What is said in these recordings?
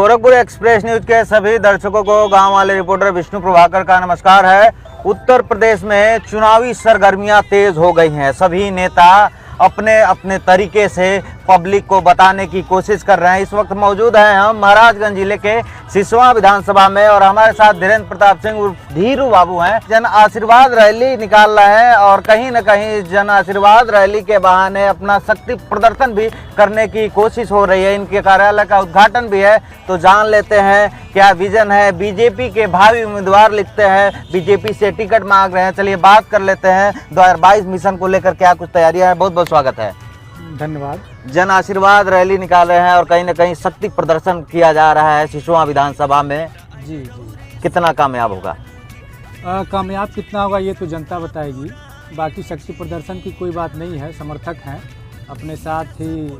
Gorakhpur express news के सभी दर्शकों को गांव वाले रिपोर्टर विष्णु प्रभाकर का नमस्कार है। उत्तर प्रदेश में चुनावी सरगर्मियां तेज हो गई हैं। सभी नेता अपने अपने तरीके से पब्लिक को बताने की कोशिश कर रहे हैं। इस वक्त मौजूद हैं हम महाराजगंज जिले के सिसवा विधानसभा में और हमारे साथ धीरेन्द्र प्रताप सिंह उर्फ धीरू बाबू हैं। जन आशीर्वाद रैली निकाल रहे हैं और कहीं न कहीं जन आशीर्वाद रैली के बहाने अपना शक्ति प्रदर्शन भी करने की कोशिश हो रही है। इनके कार्यालय का उद्घाटन भी है, तो जान लेते हैं क्या विजन है। बीजेपी के भावी उम्मीदवार लिखते हैं, बीजेपी से टिकट मांग रहे हैं। चलिए बात कर लेते हैं 2022 मिशन को लेकर क्या कुछ तैयारियां हैं। बहुत बहुत स्वागत है। धन्यवाद। जन आशीर्वाद रैली निकाल रहे हैं और कहीं न कहीं शक्ति प्रदर्शन किया जा रहा है सिसवा विधानसभा में। जी। कितना कामयाब होगा? कामयाब कितना होगा ये तो जनता बताएगी। बाकी शक्ति प्रदर्शन की कोई बात नहीं है। समर्थक हैं अपने साथ ही,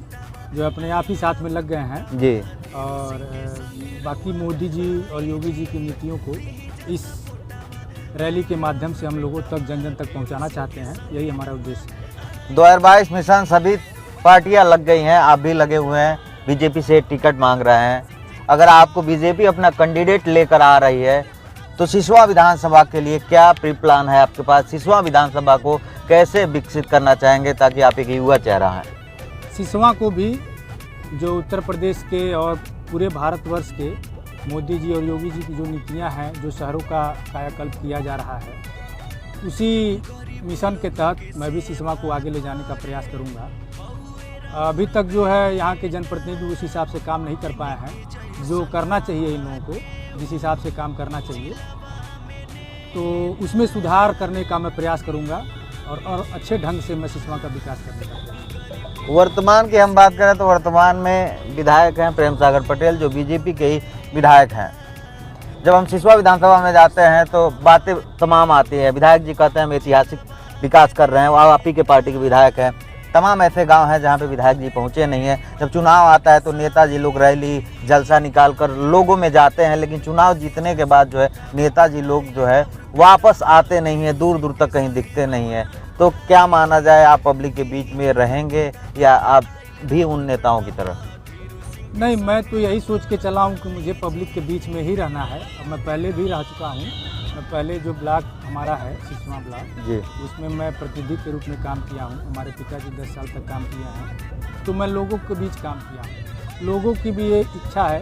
जो अपने आप ही साथ में लग गए हैं जी। और बाकी मोदी जी और योगी जी की नीतियों को इस रैली के माध्यम से हम लोगों तक, जन जन तक पहुंचाना चाहते हैं। यही हमारा उद्देश्य है। 2022 मिशन सभी पार्टियां लग गई हैं, आप भी लगे हुए हैं, बीजेपी से टिकट मांग रहे हैं। अगर आपको बीजेपी अपना कैंडिडेट लेकर आ रही है तो सिसवा विधानसभा के लिए क्या प्री प्लान है आपके पास? सिसवा विधानसभा को कैसे विकसित करना चाहेंगे ताकि आप एक युवा चेहरा हैं? सिसवा को भी जो उत्तर प्रदेश के और पूरे भारतवर्ष के मोदी जी और योगी जी की जो नीतियां हैं, जो शहरों का कायाकल्प किया जा रहा है, उसी मिशन के तहत मैं भी सिसवा को आगे ले जाने का प्रयास करूंगा। अभी तक जो है यहाँ के जनप्रतिनिधि उस हिसाब से काम नहीं कर पाए हैं जो करना चाहिए। इन लोगों को जिस हिसाब से काम करना चाहिए तो उसमें सुधार करने का मैं प्रयास करूंगा और अच्छे ढंग से मैं सिसवा का विकास करने का प्रयास। वर्तमान की हम बात करें तो वर्तमान में विधायक हैं प्रेम सागर पटेल, जो बीजेपी के ही विधायक हैं। जब हम सिसवा विधानसभा में जाते हैं तो बातें तमाम आती है। विधायक जी कहते हैं हम ऐतिहासिक विकास कर रहे हैं, वो आप ही के पार्टी के विधायक हैं। तमाम ऐसे गांव हैं जहां पे विधायक जी पहुंचे नहीं हैं। जब चुनाव आता है तो नेताजी लोग रैली जलसा निकाल कर लोगों में जाते हैं, लेकिन चुनाव जीतने के बाद जो है नेताजी लोग जो है वापस आते नहीं हैं, दूर दूर तक कहीं दिखते नहीं हैं। तो क्या माना जाए, आप पब्लिक के बीच में रहेंगे या आप भी उन नेताओं की तरह? नहीं, मैं तो यही सोच के चला हूँ कि मुझे पब्लिक के बीच में ही रहना है और मैं पहले भी रह चुका हूँ। मैं पहले जो ब्लॉक हमारा है सिसवा ब्लॉक जी, उसमें मैं प्रतिनिधि के रूप में काम किया हूँ। हमारे पिताजी 10 साल तक काम किए हैं, तो मैं लोगों के बीच काम किया हूँ। लोगों की भी ये इच्छा है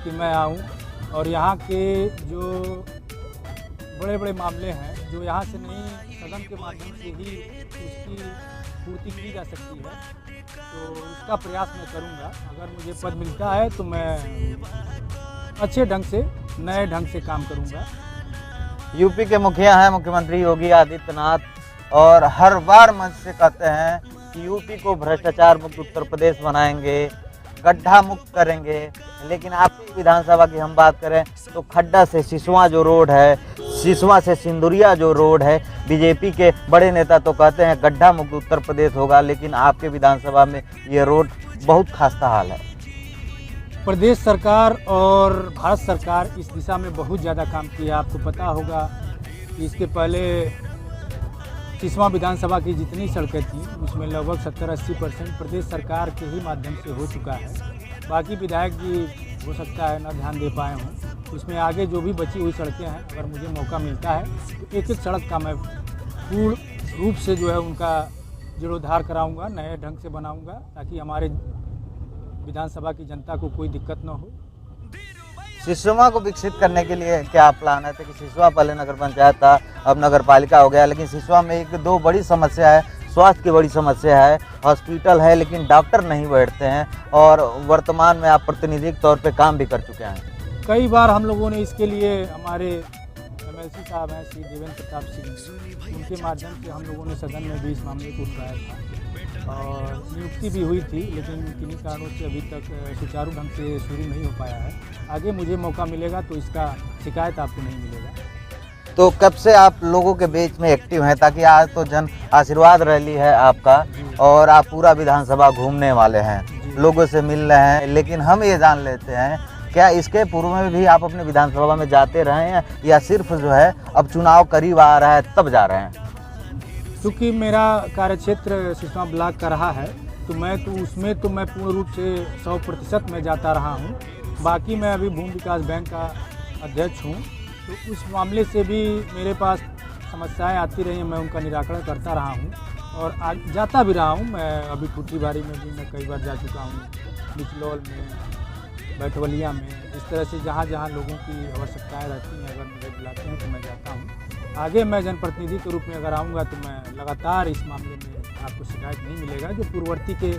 कि मैं आऊँ और यहाँ के जो बड़े बड़े मामले हैं जो यहाँ से नहीं, सदन के माध्यम से ही उसकी पूर्ति की जा सकती है, तो उसका प्रयास मैं करूँगा। अगर मुझे पद मिलता है तो मैं अच्छे ढंग से, नए ढंग से काम करूँगा। यूपी के मुखिया हैं मुख्यमंत्री योगी आदित्यनाथ, और हर बार मंच से कहते हैं कि यूपी को भ्रष्टाचार मुक्त उत्तर प्रदेश बनाएंगे, गड्ढा मुक्त करेंगे। लेकिन आपकी विधानसभा की हम बात करें तो खड्डा से सिसवा जो रोड है, सिसवा से सिंदुरिया जो रोड है, बीजेपी के बड़े नेता तो कहते हैं गड्ढा मुक्त उत्तर प्रदेश होगा, लेकिन आपके विधानसभा में ये रोड बहुत खस्ता हाल है। प्रदेश सरकार और भारत सरकार इस दिशा में बहुत ज़्यादा काम किया। आपको पता होगा कि इसके पहले सिसवा विधानसभा की जितनी सड़कें थीं उसमें लगभग 70-80% प्रदेश सरकार के ही माध्यम से हो चुका है। बाकी विधायक जी हो सकता है ना ध्यान दे पाए हों। उसमें आगे जो भी बची हुई सड़कें हैं, अगर मुझे मौका मिलता है तो एक एक सड़क का मैं पूर्ण रूप से जो है उनका जीर्णोद्धार कराऊँगा, नए ढंग से बनाऊँगा, ताकि हमारे विधानसभा की जनता को कोई दिक्कत न हो। सिसवा को विकसित करने के लिए क्या प्लान है? कि सिसवा पहले नगर पंचायत था, अब नगर पालिका हो गया, लेकिन सिसवा में एक दो बड़ी समस्या है। स्वास्थ्य की बड़ी समस्या है, हॉस्पिटल है लेकिन डॉक्टर नहीं बैठते हैं, और वर्तमान में आप प्रतिनिधि के तौर पे काम भी कर चुके हैं। कई बार हम लोगों ने इसके लिए, हमारे MLC साहब हैं श्री देवेंद्र प्रताप सिंह, उनके माध्यम से हम लोगों ने सदन में भी इस मामले को उठाया था और नियुक्ति भी हुई थी, लेकिन किन्हीं कारणों से अभी तक सुचारू ढंग से शुरू नहीं हो पाया है। आगे मुझे मौका मिलेगा तो इसका शिकायत आपको नहीं मिलेगा। तो कब से आप लोगों के बीच में एक्टिव हैं? ताकि आज तो जन आशीर्वाद रैली है आपका और आप पूरा विधानसभा घूमने वाले हैं, लोगों से मिल रहे हैं, लेकिन हम ये जान लेते हैं क्या इसके पूर्व में भी आप अपने विधानसभा में जाते रहे हैं या सिर्फ जो है अब चुनाव करीब आ रहा है तब जा रहे हैं? क्योंकि मेरा कार्यक्षेत्र सिसवा ब्लॉक का रहा है तो मैं उसमें मैं पूर्ण रूप से 100% में जाता रहा हूँ। बाकी मैं अभी भूमि विकास बैंक का अध्यक्ष हूँ, तो उस मामले से भी मेरे पास समस्याएं आती रही हैं, मैं उनका निराकरण करता रहा हूँ और जाता भी रहा हूँ। मैं अभी ठूठीबारी में भी मैं कई बार जा चुका हूँ, निचलौल में, बैठवलिया में, इस तरह से जहाँ जहाँ लोगों की आवश्यकताएँ रहती हैं, अगर मुझे बुलाते हैं तो मैं जाता हूँ। आगे मैं जनप्रतिनिधि के रूप में अगर आऊँगा तो मैं लगातार इस मामले में आपको शिकायत नहीं मिलेगा जो पूर्ववर्ती के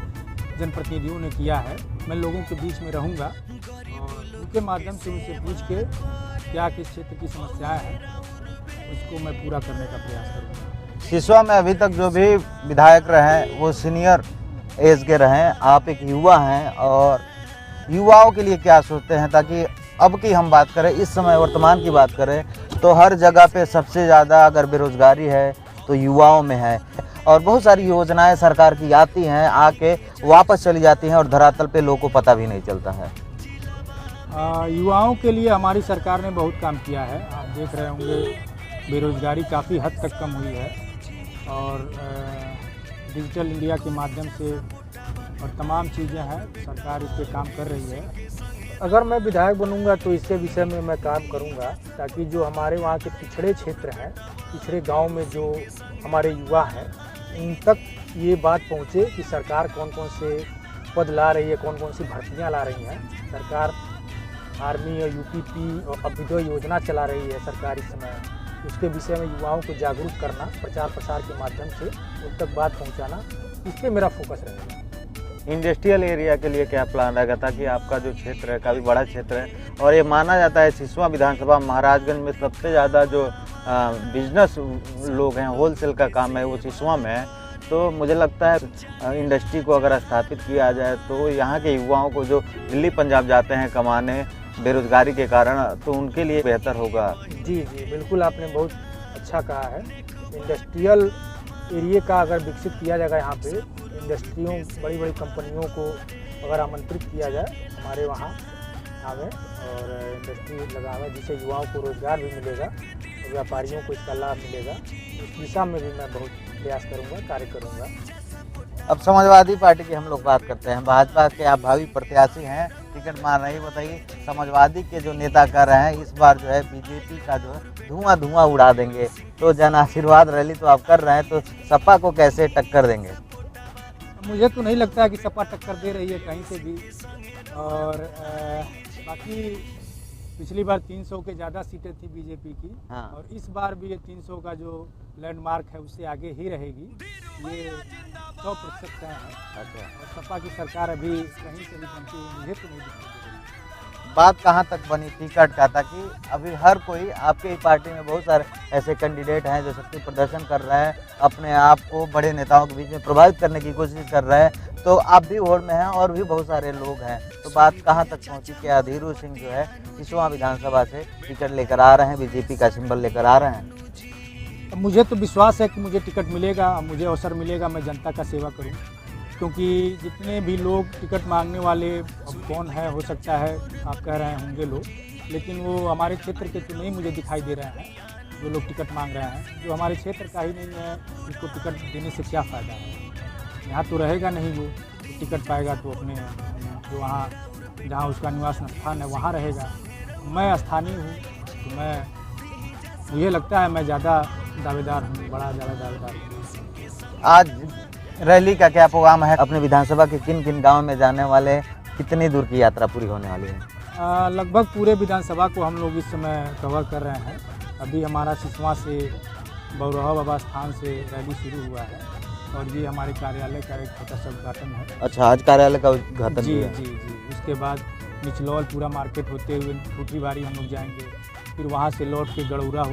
जनप्रतिनिधियों ने किया है। मैं लोगों के बीच में रहूँगा और उनके माध्यम से उनसे पूछ के क्या किस क्षेत्र की समस्याएं हैं उसको मैं पूरा करने का प्रयास करूँगा। सिसवा में अभी तक जो भी विधायक रहे वो सीनियर एज के रहे, आप एक युवा हैं और युवाओं के लिए क्या सोचते हैं, ताकि अब की हम बात करें, इस समय वर्तमान की बात करें तो हर जगह पे सबसे ज़्यादा अगर बेरोजगारी है तो युवाओं में है और बहुत सारी योजनाएं सरकार की आती हैं, आके वापस चली जाती हैं और धरातल पे लोगों को पता भी नहीं चलता है। युवाओं के लिए हमारी सरकार ने बहुत काम किया है। आप देख रहे होंगे बेरोजगारी काफ़ी हद तक कम हुई है और डिजिटल इंडिया के माध्यम से और तमाम चीज़ें हैं, सरकार इस पर काम कर रही है। अगर मैं विधायक बनूंगा तो इसके विषय में मैं काम करूंगा ताकि जो हमारे वहाँ के पिछड़े क्षेत्र हैं, पिछड़े गांव में जो हमारे युवा हैं, उन तक ये बात पहुँचे कि सरकार कौन कौन से पद ला रही है, कौन कौन सी भर्तियाँ ला रही हैं। सरकार आर्मी और यूपीपी और अभ्युदय योजना चला रही है सरकार इस समय, उसके विषय में युवाओं को जागरूक करना, प्रचार प्रसार के माध्यम से उन तक बात पहुँचाना, इस पर मेरा फोकस रहेगा। इंडस्ट्रियल एरिया के लिए क्या प्लान रहेगा, ताकि आपका जो क्षेत्र है काफ़ी बड़ा क्षेत्र है और ये माना जाता है सिसवा विधानसभा महाराजगंज में सबसे ज़्यादा जो बिजनेस लोग हैं, होलसेल का काम है वो सिसवा में है। तो मुझे लगता है इंडस्ट्री को अगर स्थापित किया जाए तो यहाँ के युवाओं को जो दिल्ली पंजाब जाते हैं कमाने बेरोजगारी के कारण, तो उनके लिए बेहतर होगा। जी बिल्कुल, आपने बहुत अच्छा कहा है। इंडस्ट्रियल एरिया का अगर विकसित किया जाएगा, यहाँ पे इंडस्ट्रियों, बड़ी बड़ी कंपनियों को अगर आमंत्रित किया जाए हमारे वहाँ आवे और इंडस्ट्री लगावे, जिससे युवाओं को रोज़गार भी मिलेगा और व्यापारियों को इसका लाभ मिलेगा, इस दिशा में भी मैं बहुत प्रयास करूँगा, कार्य करूँगा। अब समाजवादी पार्टी की हम लोग बात करते हैं, भाजपा के आप भावी प्रत्याशी हैं, टिकट मार रही, बताइए समाजवादी के जो नेता कर रहे हैं इस बार जो है बीजेपी का जो है धुआं उड़ा देंगे, तो जन आशीर्वाद रैली तो आप कर रहे हैं, तो सपा को कैसे टक्कर देंगे? मुझे तो नहीं लगता है कि सपा टक्कर दे रही है कहीं से भी, और बाकी पिछली बार 300 के ज़्यादा सीटें थी बीजेपी की। हाँ। और इस बार भी ये 300 का जो लैंडमार्क है उससे आगे ही रहेगी, ये 100% तय है। अच्छा, और सपा की सरकार अभी कहीं से भी बनती हुई मुझे तो नहीं दिखाई दे रही। बात कहाँ तक बनी टिकट का, ताकि अभी हर कोई आपके पार्टी में बहुत सारे ऐसे कैंडिडेट हैं जो शक्ति प्रदर्शन कर रहे हैं, अपने आप को बड़े नेताओं के बीच में प्रभावित करने की कोशिश कर रहे हैं, तो आप भी होड़ में हैं और भी बहुत सारे लोग हैं, तो बात कहाँ तक पहुँची? क्या धीरू सिंह जो है सिसवा विधानसभा से टिकट लेकर आ रहे हैं, बीजेपी का सिंबल लेकर आ रहे हैं? मुझे तो विश्वास है कि मुझे टिकट मिलेगा, मुझे अवसर मिलेगा, मैं जनता का सेवा करूँ, क्योंकि जितने भी लोग टिकट मांगने वाले, अब कौन है, हो सकता है आप कह रहे होंगे लोग, लेकिन वो हमारे क्षेत्र के तो नहीं मुझे दिखाई दे रहे हैं जो लोग टिकट मांग रहे हैं। जो हमारे क्षेत्र का ही नहीं है उसको टिकट देने से क्या फ़ायदा है? यहाँ तो रहेगा नहीं, वो टिकट पाएगा तो अपने जो वहाँ जहाँ उसका निवास स्थान है वहाँ रहेगा। मैं स्थानीय हूँ तो मुझे लगता है मैं ज़्यादा दावेदार हूँ, बड़ा ज़्यादा दावेदार हूँ। आज रैली का क्या प्रोग्राम है? अपने विधानसभा के किन किन गाँव में जाने वाले, कितनी दूर की यात्रा पूरी होने वाली है? लगभग पूरे विधानसभा को हम लोग इस समय कवर कर रहे हैं। अभी हमारा सिसवा से बौरहा बाबा स्थान से रैली शुरू हुआ है और ये हमारे कार्यालय का एक छोटा सा उद्घाटन है। अच्छा, आज कार्यालय का उद्घाटन जी भी है? जी जी। उसके बाद निचलौल पूरा मार्केट होते हुए ठूठीबारी हम लोग जाएंगे, फिर वहाँ से लौट के गड़ौरा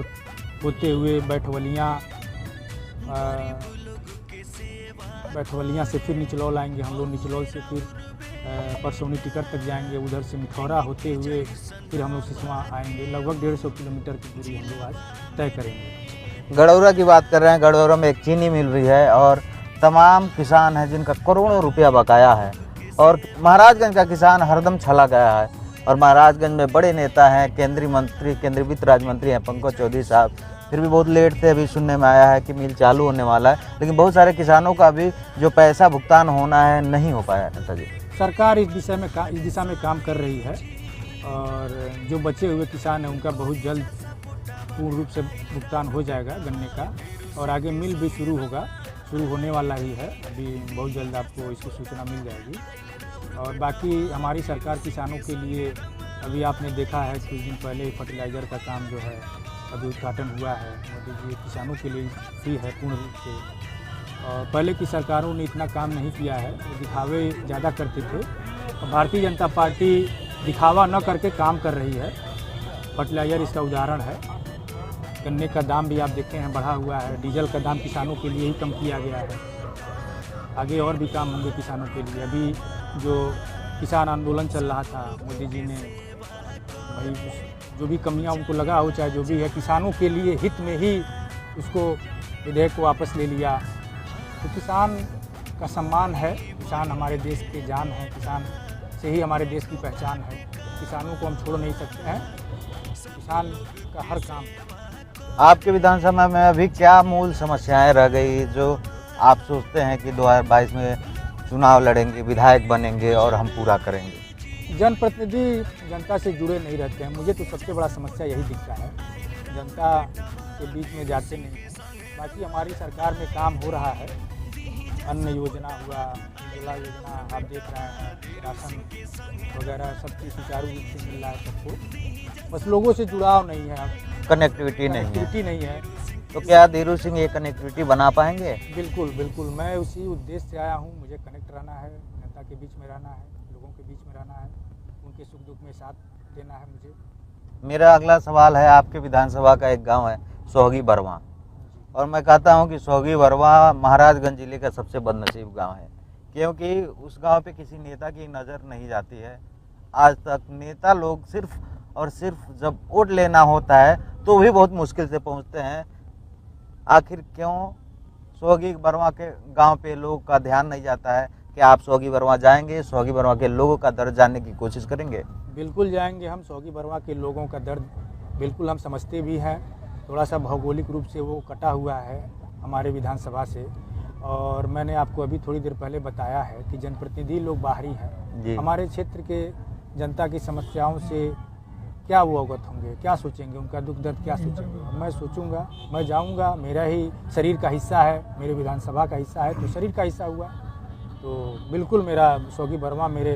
होते हुए बैठवलिया से फिर निचलौल आएंगे हम लोग। निचलौल से फिर परसौनी टिकट तक जाएंगे, उधर से मिठौरा होते हुए फिर हम लोग सिसवा आएंगे। लगभग 150 किलोमीटर की दूरी हम लोग आज तय करेंगे। गड़ौरा की बात कर रहे हैं, गड़ौरा में एक चीनी मिल रही है और तमाम किसान हैं जिनका करोड़ों रुपया बकाया है, और महाराजगंज का किसान हरदम छला गया है। और महाराजगंज में बड़े नेता हैं, केंद्रीय वित्त राज्य मंत्री हैं पंकज चौधरी साहब, फिर भी बहुत लेट थे, अभी सुनने में आया है कि मिल चालू होने वाला है, लेकिन बहुत सारे किसानों का भी जो पैसा भुगतान होना है नहीं हो पाया नेता जी। सरकार इस दिशा में काम कर रही है और जो बचे हुए किसान हैं उनका बहुत जल्द पूर्ण रूप से भुगतान हो जाएगा गन्ने का, और आगे मिल भी शुरू होने वाला ही है। अभी बहुत जल्द आपको इसकी सूचना मिल जाएगी। और बाकी हमारी सरकार किसानों के लिए, अभी आपने देखा है कुछ दिन पहले फर्टिलाइज़र का काम जो है अभी उद्घाटन हुआ है। मोदी जी किसानों के लिए फ्री है पूर्ण रूप से। और पहले की सरकारों ने इतना काम नहीं किया है, वो दिखावे ज़्यादा करते थे। और भारतीय जनता पार्टी दिखावा न करके काम कर रही है। फर्टिलाइज़र इसका उदाहरण है। गन्ने का दाम भी आप देखते हैं बढ़ा हुआ है। डीजल का दाम किसानों के लिए ही कम किया गया है। आगे और भी काम होंगे किसानों के लिए। अभी जो किसान आंदोलन चल रहा था, मोदी जी ने भाई जो भी कमियां उनको लगा हो, चाहे जो भी है, किसानों के लिए हित में ही उसको विधेयक को वापस ले लिया। तो किसान का सम्मान है, किसान हमारे देश के जान है, किसान से ही हमारे देश की पहचान है। किसानों को हम छोड़ नहीं सकते हैं, किसान का हर काम। आपके विधानसभा में अभी क्या मूल समस्याएं रह गई जो आप सोचते हैं कि 2022 में चुनाव लड़ेंगे, विधायक बनेंगे और हम पूरा करेंगे? जनप्रतिनिधि जनता से जुड़े नहीं रहते हैं। मुझे तो सबसे बड़ा समस्या यही दिखता है, जनता के बीच में जाते नहीं हैं। बाकी हमारी सरकार में काम हो रहा है। अन्न योजना हुआ, उज्ज्वला योजना आप देख रहे हैं, राशन वगैरह सब चीज़ सुचारू रूप से मिल रहा है सबको। बस लोगों से जुड़ाव नहीं है, कनेक्टिविटी नहीं है। तो क्या धीरू सिंह ये कनेक्टिविटी बना पाएंगे? बिल्कुल मैं उसी उद्देश्य से आया हूँ। मुझे कनेक्ट रहना है, जनता के बीच में रहना है, लोगों के बीच में रहना है, उनके सुख दुख में साथ देना है मुझे। मेरा अगला सवाल है, आपके विधानसभा का एक गांव है सोहगी बरवा, और मैं कहता हूं कि सोहगी बरवा महाराजगंज जिले का सबसे बदनसीब गांव है, क्योंकि उस गांव पे किसी नेता की नज़र नहीं जाती है। आज तक नेता लोग सिर्फ और सिर्फ जब वोट लेना होता है तो भी बहुत मुश्किल से पहुंचते हैं। आखिर क्यों सोहगी बरवा के गांव पे लोगों का ध्यान नहीं जाता है कि आप सोहगी बरवा जाएंगे, सोहगी बरवा के लोगों का दर्द जानने की कोशिश करेंगे? बिल्कुल जाएंगे हम। सोहगी बरवा के लोगों का दर्द बिल्कुल हम समझते भी हैं। थोड़ा सा भौगोलिक रूप से वो कटा हुआ है हमारे विधानसभा से, और मैंने आपको अभी थोड़ी देर पहले बताया है कि जनप्रतिनिधि लोग बाहरी हैं। हमारे क्षेत्र के जनता की समस्याओं से क्या वो अवगत होंगे, क्या सोचेंगे, उनका दुख दर्द क्या सोचेंगे? मैं सोचूंगा, मैं जाऊंगा, मेरा ही शरीर का हिस्सा है, मेरे विधानसभा का हिस्सा है, तो शरीर का हिस्सा हुआ तो बिल्कुल मेरा सोहगी बरवा मेरे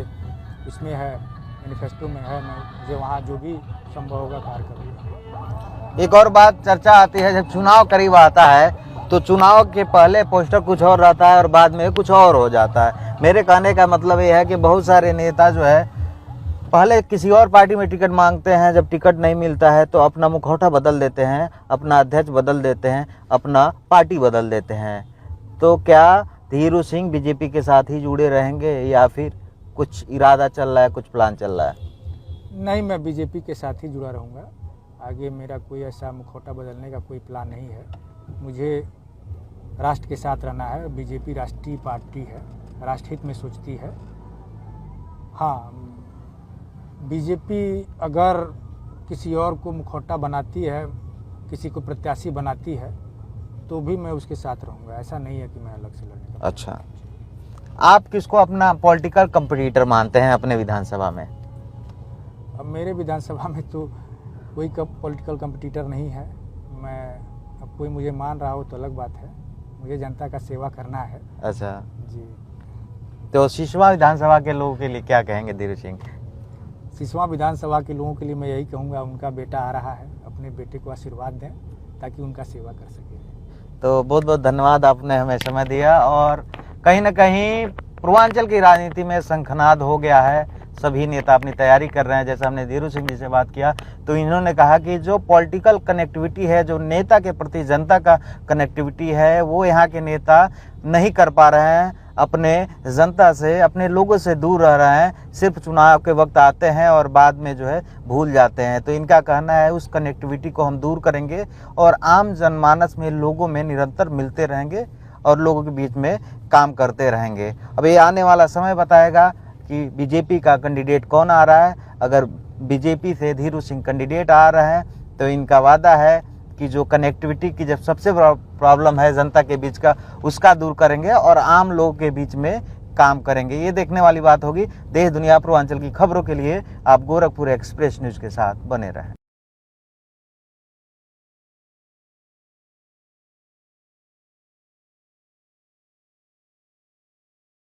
इसमें है, मैनिफेस्टो में है। मैं मुझे वहाँ जो भी संभव होगा कार्य करूँगा। एक और बात चर्चा आती है, जब चुनाव करीब आता है तो चुनाव के पहले पोस्टर कुछ और रहता है और बाद में कुछ और हो जाता है। मेरे कहने का मतलब ये है कि बहुत सारे नेता जो है पहले किसी और पार्टी में टिकट मांगते हैं, जब टिकट नहीं मिलता है तो अपना मुखौटा बदल देते हैं, अपना अध्यक्ष बदल देते हैं, अपना पार्टी बदल देते हैं। तो क्या धीरू सिंह बीजेपी के साथ ही जुड़े रहेंगे या फिर कुछ इरादा चल रहा है, कुछ प्लान चल रहा है? नहीं, मैं बीजेपी के साथ ही जुड़ा रहूँगा। आगे मेरा कोई ऐसा मुखौटा बदलने का कोई प्लान नहीं है। मुझे राष्ट्र के साथ रहना है। बीजेपी राष्ट्रीय पार्टी है, राष्ट्रहित में सोचती है। हाँ, बीजेपी अगर किसी और को मुखौटा बनाती है, किसी को प्रत्याशी बनाती है, तो भी मैं उसके साथ रहूँगा। ऐसा नहीं है कि मैं अलग से लड़ने का। अच्छा, आप किसको अपना पॉलिटिकल कंपटीटर मानते हैं अपने विधानसभा में? अब मेरे विधानसभा में तो कोई पॉलिटिकल कंपटीटर नहीं है। मैं अब कोई मुझे मान रहा हो तो अलग बात है, मुझे जनता का सेवा करना है। अच्छा जी। तो सिसवा विधानसभा के लोगों के लिए क्या कहेंगे धीरू सिंह? सिसवा विधानसभा के लोगों के लिए मैं यही कहूँगा, उनका बेटा आ रहा है, अपने बेटे को आशीर्वाद दें ताकि उनका सेवा कर सके। तो बहुत बहुत धन्यवाद, आपने हमें समय दिया। और कहीं ना कहीं पूर्वांचल की राजनीति में शंखनाद हो गया है, सभी नेता अपनी तैयारी कर रहे हैं। जैसे हमने धीरू सिंह जी से बात किया तो इन्होंने कहा कि जो पॉलिटिकल कनेक्टिविटी है, जो नेता के प्रति जनता का कनेक्टिविटी है, वो यहाँ के नेता नहीं कर पा रहे हैं। अपने जनता से, अपने लोगों से दूर रह रहे हैं, सिर्फ चुनाव के वक्त आते हैं और बाद में जो है भूल जाते हैं। तो इनका कहना है उस कनेक्टिविटी को हम दूर करेंगे और आम जनमानस में लोगों में निरंतर मिलते रहेंगे और लोगों के बीच में काम करते रहेंगे। अब ये आने वाला समय बताएगा कि बीजेपी का कैंडिडेट कौन आ रहा है। अगर बीजेपी से धीरू सिंह कैंडिडेट आ रहे हैं तो इनका वादा है कि जो कनेक्टिविटी की जब सबसे बड़ा प्रॉब्लम है जनता के बीच का, उसका दूर करेंगे और आम लोगों के बीच में काम करेंगे, ये देखने वाली बात होगी। देश दुनिया पूर्वांचल की खबरों के लिए आप गोरखपुर एक्सप्रेस न्यूज़ के साथ बने रहें।